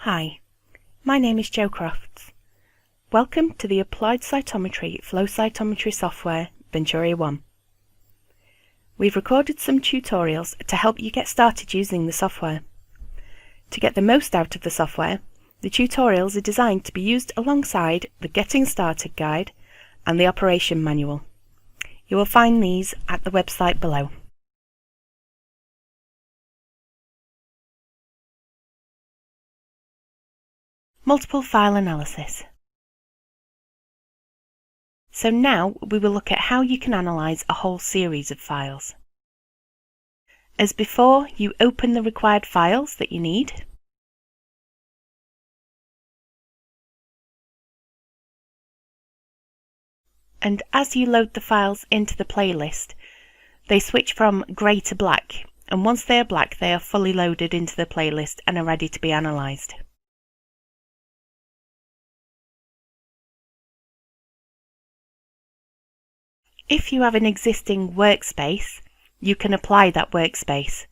Hi, my name is Jo Crofts. Welcome to the Applied Cytometry Flow Cytometry software, VenturiOne. We've recorded some tutorials to help you get started using the software. To get the most out of the software, the tutorials are designed to be used alongside the Getting Started guide and the operation manual. You will find these at the website below. Multiple file analysis. So now we will look at how you can analyze a whole series of files. As before, you open the required files that you need. And as you load the files into the playlist, they switch from grey to black, and once they are black, they are fully loaded into the playlist and are ready to be analysed. If you have an existing workspace, you can apply that workspace.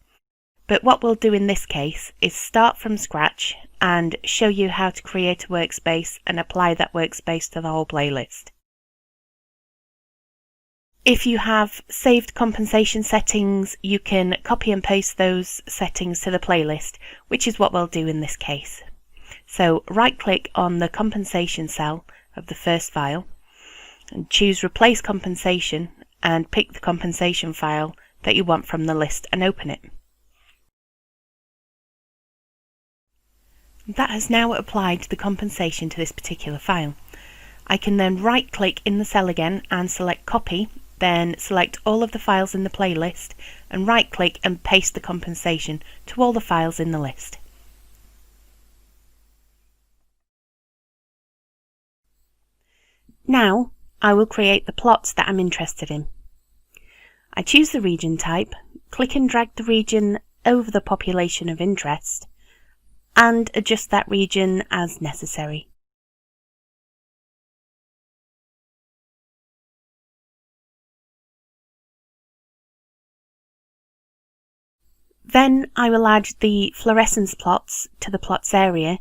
But what we'll do in this case is start from scratch and show you how to create a workspace and apply that workspace to the whole playlist. If you have saved compensation settings, you can copy and paste those settings to the playlist, which is what we'll do in this case. So right-click on the compensation cell of the first file and choose Replace Compensation and pick the compensation file that you want from the list and open it. That has now applied the compensation to this particular file. I can then right-click in the cell again and select Copy, then select all of the files in the playlist and right-click and paste the compensation to all the files in the list. Now I will create the plots that I'm interested in. I choose the region type, click and drag the region over the population of interest, and adjust that region as necessary. Then I will add the fluorescence plots to the plots area,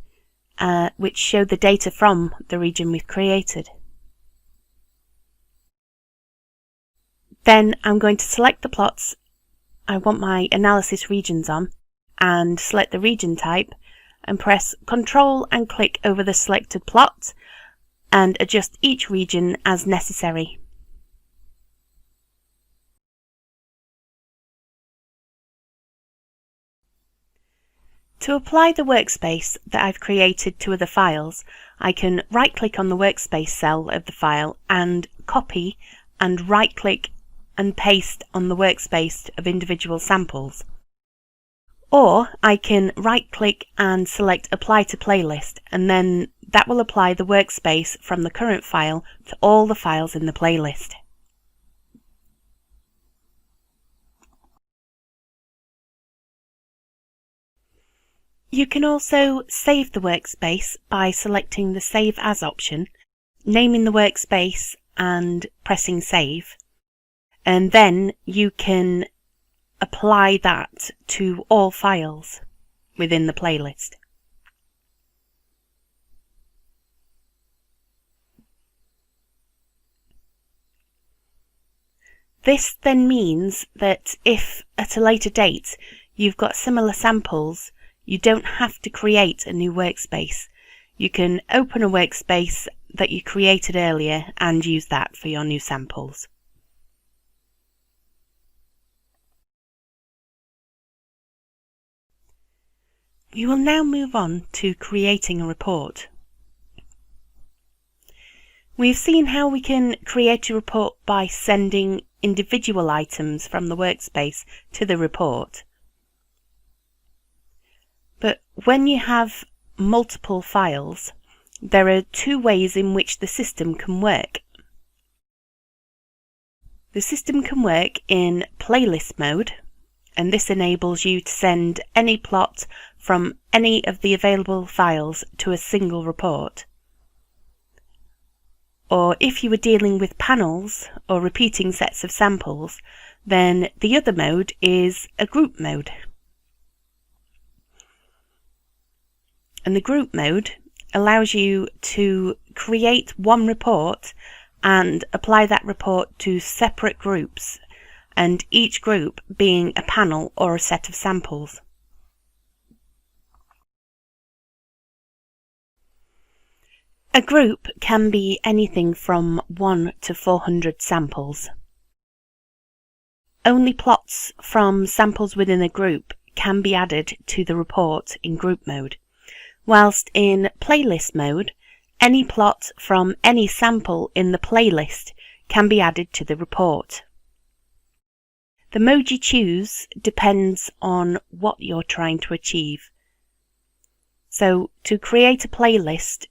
which show the data from the region we've created. Then I'm going to select the plots I want my analysis regions on and select the region type and press Ctrl and click over the selected plot and adjust each region as necessary. To apply the workspace that I've created to other files, I can right-click on the workspace cell of the file and copy and right-click and paste on the workspace of individual samples. Or I can right-click and select Apply to Playlist, and then that will apply the workspace from the current file to all the files in the playlist. You can also save the workspace by selecting the Save As option, naming the workspace and pressing Save, and then you can apply that to all files within the playlist. This then means that if at a later date you've got similar samples, you don't have to create a new workspace. You can open a workspace that you created earlier and use that for your new samples. We will now move on to creating a report. We've seen how we can create a report by sending individual items from the workspace to the report. But when you have multiple files, there are two ways in which the system can work. The system can work in playlist mode, and this enables you to send any plot from any of the available files to a single report. Or if you were dealing with panels or repeating sets of samples, then the other mode is a group mode. And the group mode allows you to create one report and apply that report to separate groups, and each group being a panel or a set of samples. A group can be anything from 1 to 400 samples. Only plots from samples within a group can be added to the report in group mode, whilst in playlist mode, any plot from any sample in the playlist can be added to the report. The mode you choose depends on what you're trying to achieve. So to create a playlist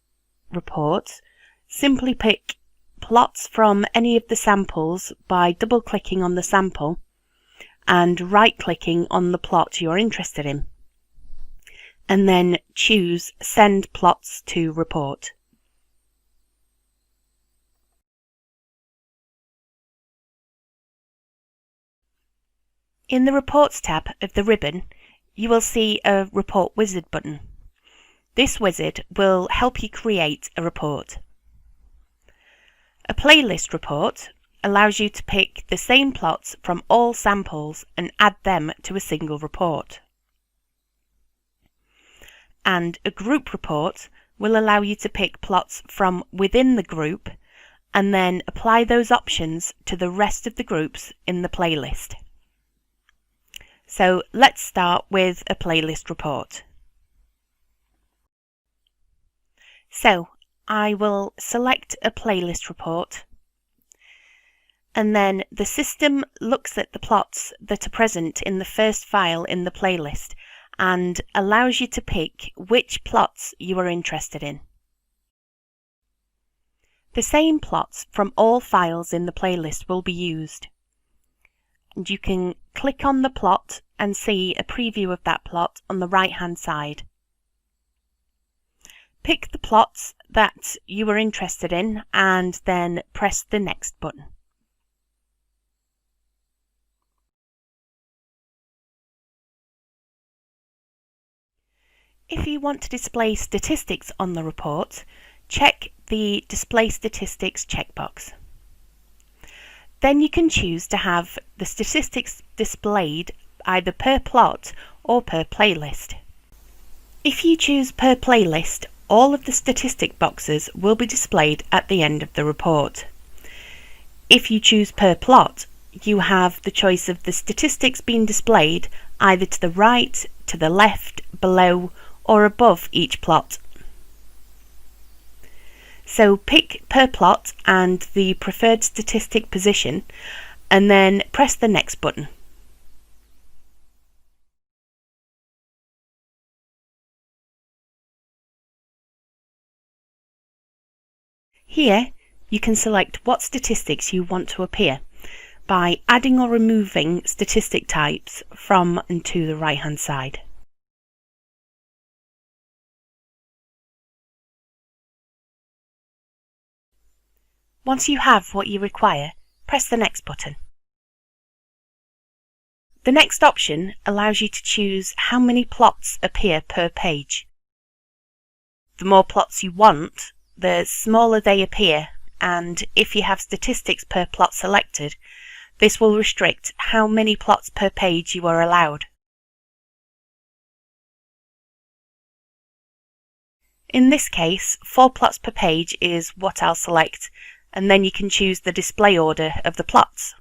report, simply pick plots from any of the samples by double-clicking on the sample and right-clicking on the plot you're interested in, and then choose Send Plots to Report. In the Reports tab of the ribbon, you will see a Report Wizard button. This wizard will help you create a report. A playlist report allows you to pick the same plots from all samples and add them to a single report. And a group report will allow you to pick plots from within the group and then apply those options to the rest of the groups in the playlist. So let's start with a playlist report. So I will select a playlist report, and then the system looks at the plots that are present in the first file in the playlist and allows you to pick which plots you are interested in. The same plots from all files in the playlist will be used, and you can click on the plot and see a preview of that plot on the right hand side. Pick the plots that you are interested in and then press the Next button. If you want to display statistics on the report, check the Display Statistics checkbox. Then you can choose to have the statistics displayed either per plot or per playlist. If you choose per playlist, all of the statistic boxes will be displayed at the end of the report. If you choose per plot, you have the choice of the statistics being displayed either to the right, to the left, below, or above each plot. So pick per plot and the preferred statistic position, and then press the Next button. Here, you can select what statistics you want to appear by adding or removing statistic types from and to the right-hand side. Once you have what you require, press the Next button. The next option allows you to choose how many plots appear per page. The more plots you want, the smaller they appear, and if you have statistics per plot selected, this will restrict how many plots per page you are allowed. In this case, 4 plots per page is what I'll select, and then you can choose the display order of the plots.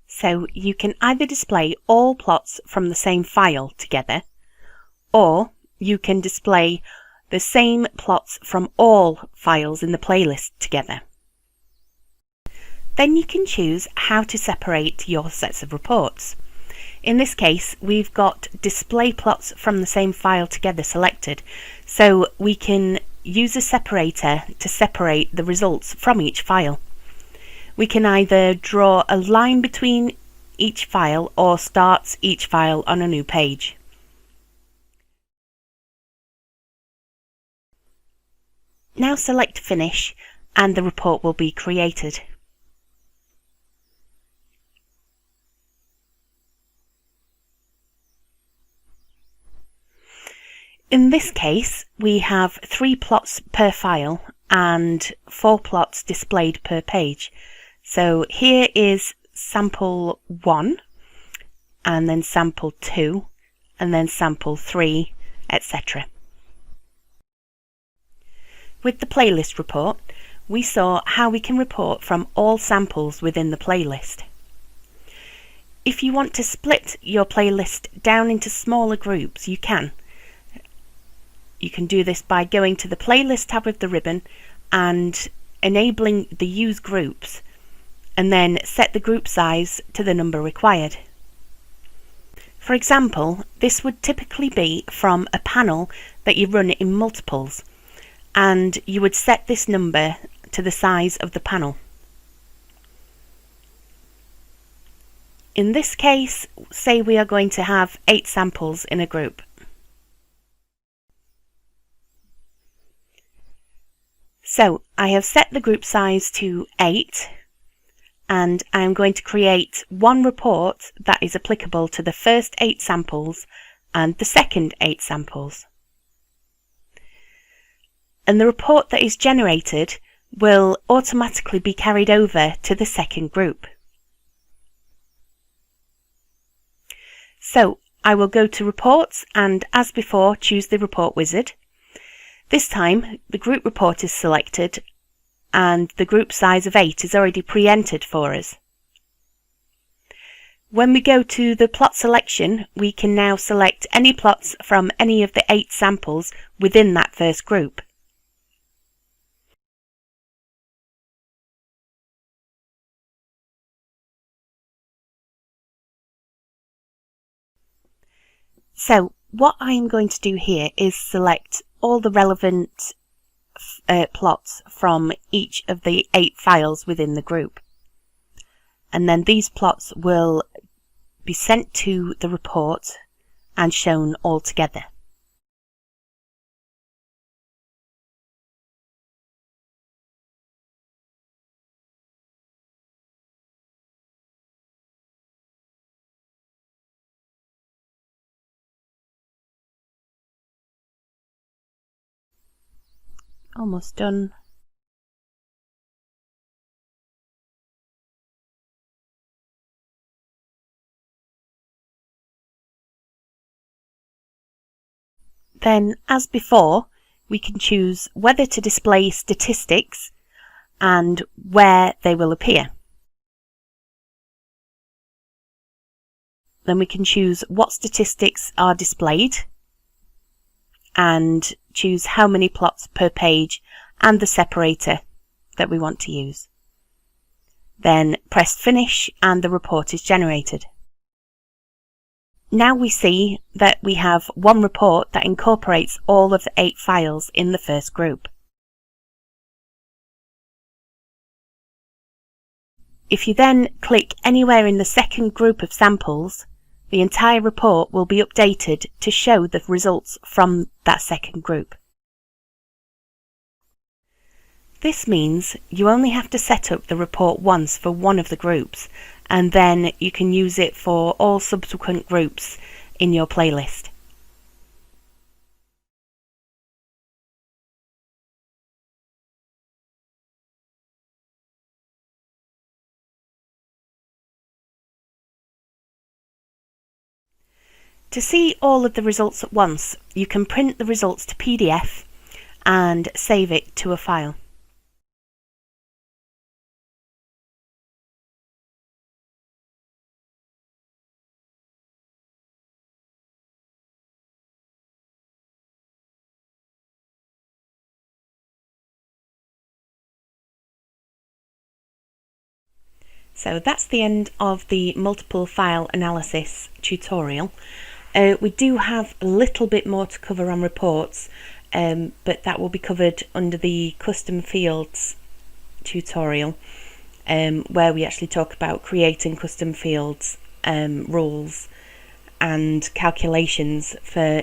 So you can either display all plots from the same file together, or you can display the same plots from all files in the playlist together. Then you can choose how to separate your sets of reports. In this case, we've got display plots from the same file together selected, so we can use a separator to separate the results from each file. We can either draw a line between each file or start each file on a new page. Now select Finish and the report will be created. In this case, we have 3 plots per file and 4 plots displayed per page. So here is sample 1, and then sample 2, and then sample 3, etc. With the playlist report, we saw how we can report from all samples within the playlist. If you want to split your playlist down into smaller groups, you can. You can do this by going to the Playlist tab of the ribbon and enabling the Use Groups, and then set the group size to the number required. For example, this would typically be from a panel that you run in multiples, and you would set this number to the size of the panel. In this case, say we are going to have 8 samples in a group. So I have set the group size to 8, and I'm going to create one report that is applicable to the first 8 samples and the second 8 samples. And the report that is generated will automatically be carried over to the second group. So I will go to Reports and, as before, choose the Report Wizard. This time the group report is selected and the group size of 8 is already pre-entered for us. When we go to the plot selection, we can now select any plots from any of the 8 samples within that first group. So what I'm going to do here is select all the relevant plots from each of the 8 files within the group. And then these plots will be sent to the report and shown all together. Almost done. Then, as before, we can choose whether to display statistics and where they will appear. Then we can choose what statistics are displayed and choose how many plots per page and the separator that we want to use. Then press Finish and the report is generated. Now we see that we have one report that incorporates all of the 8 files in the first group. If you then click anywhere in the second group of samples, the entire report will be updated to show the results from that second group. This means you only have to set up the report once for one of the groups, and then you can use it for all subsequent groups in your playlist. To see all of the results at once, you can print the results to PDF and save it to a file. So that's the end of the multiple file analysis tutorial. We do have a little bit more to cover on reports, but that will be covered under the custom fields tutorial, where we actually talk about creating custom fields, rules and calculations for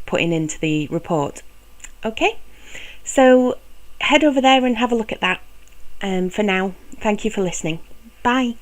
putting into the report. Okay, so head over there and have a look at that. For now, thank you for listening. Bye.